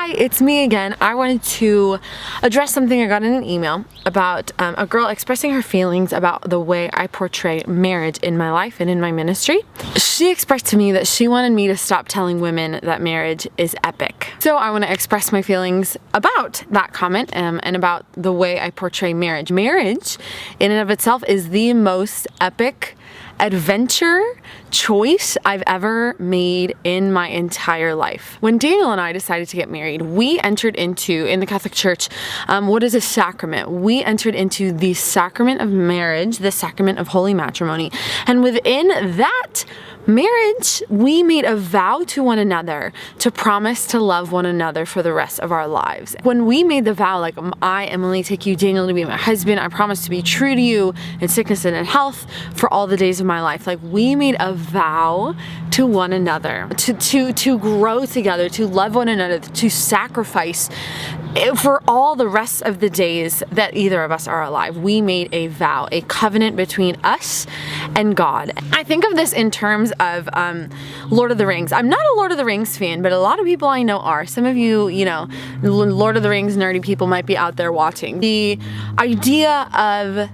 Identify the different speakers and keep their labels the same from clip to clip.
Speaker 1: Hi, it's me again. I wanted to address something I got in an email about a girl expressing her feelings about the way I portray marriage in my life and in my ministry. She expressed to me that she wanted me to stop telling women that marriage is epic. So I want to express my feelings about that comment and about the way I portray marriage. Marriage in and of itself is the most epic adventure choice I've ever made in my entire life. When Daniel and I decided to get married, we entered into, in the Catholic Church, what is a sacrament? We entered into the sacrament of marriage, the sacrament of holy matrimony. And within that marriage, we made a vow to one another to promise to love one another for the rest of our lives. When we made the vow, like, I, Emily, take you, Daniel, to be my husband, I promise to be true to you in sickness and in health for all the days of my life. Like, we made a vow to one another, to grow together, to love one another, to sacrifice for all the rest of the days that either of us are alive. We made a vow, a covenant between us and God. I think of this in terms of Lord of the Rings. I'm not a Lord of the Rings fan, but a lot of people I know are. Some of you, Lord of the Rings nerdy people might be out there watching. The idea of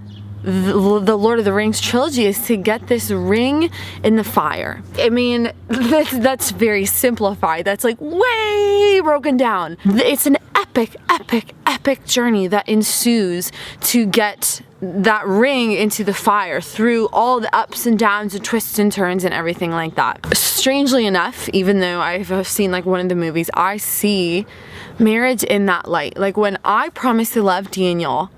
Speaker 1: the Lord of the Rings trilogy is to get this ring in the fire. I mean, that's very simplified. That's like way broken down. It's an epic journey that ensues to get that ring into the fire through all the ups and downs and twists and turns and everything like that. Strangely enough, even though I've seen like one of the movies, I see marriage in that light. Like, when I promised to love Daniel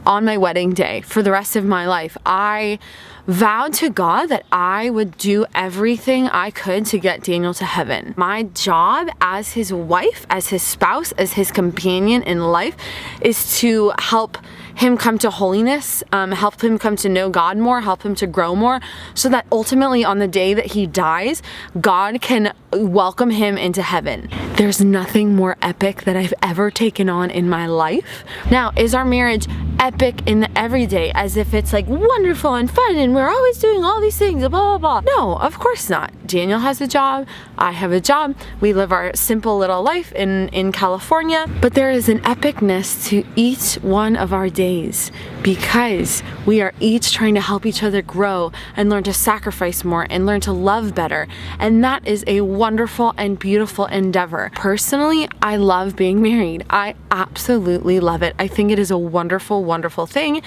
Speaker 1: on my wedding day for the rest of my life, I vowed to God that I would do everything I could to get Daniel to heaven. My job as his wife, as his spouse, as his companion in life is to help him come to holiness, help him come to know God more, help him to grow more, so that ultimately on the day that he dies, God can welcome him into heaven. There's nothing more epic that I've ever taken on in my life. Now, is our marriage epic in the everyday, as if it's like wonderful and fun and we're always doing all these things, blah, blah, blah? No, of course not. Daniel has a job, I have a job, we live our simple little life in California, but there is an epicness to each one of our days because we are each trying to help each other grow and learn to sacrifice more and learn to love better, and that is a wonderful and beautiful endeavor. Personally, I love being married. I absolutely love it. I think it is a wonderful, wonderful thing.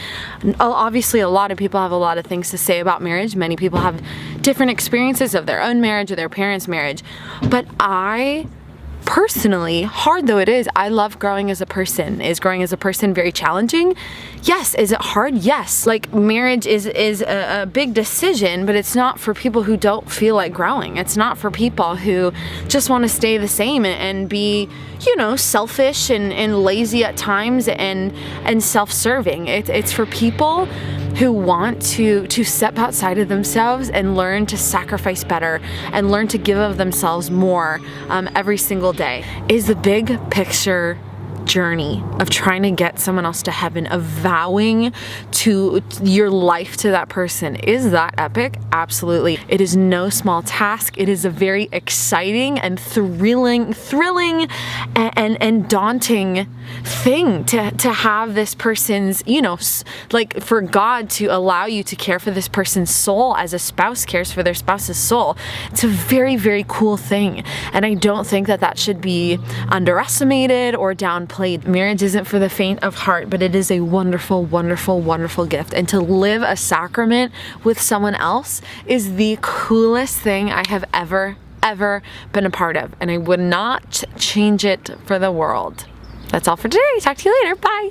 Speaker 1: Obviously, a lot of people have a lot of things to say about marriage. Many people have different experiences of their own marriage or their parents' marriage, but I personally, hard though it is, I love growing as a person. Is growing as a person very challenging? Yes. Is it hard? Yes. Like, marriage is a big decision, but it's not for people who don't feel like growing. It's not for people who just want to stay the same and be, selfish and lazy at times and self-serving. It's for people who want to step outside of themselves and learn to sacrifice better and learn to give of themselves more every single day. Is the big picture journey of trying to get someone else to heaven, of vowing to your life to that person, is that epic? Absolutely. It is no small task. It is a very exciting and thrilling and daunting thing to have this person's, like, for God to allow you to care for this person's soul as a spouse cares for their spouse's soul. It's a very, very cool thing. And I don't think that should be underestimated or downplayed. Marriage isn't for the faint of heart, but it is a wonderful, wonderful, wonderful gift. And to live a sacrament with someone else is the coolest thing I have ever been a part of. And I would not change it for the world. That's all for today. Talk to you later. Bye.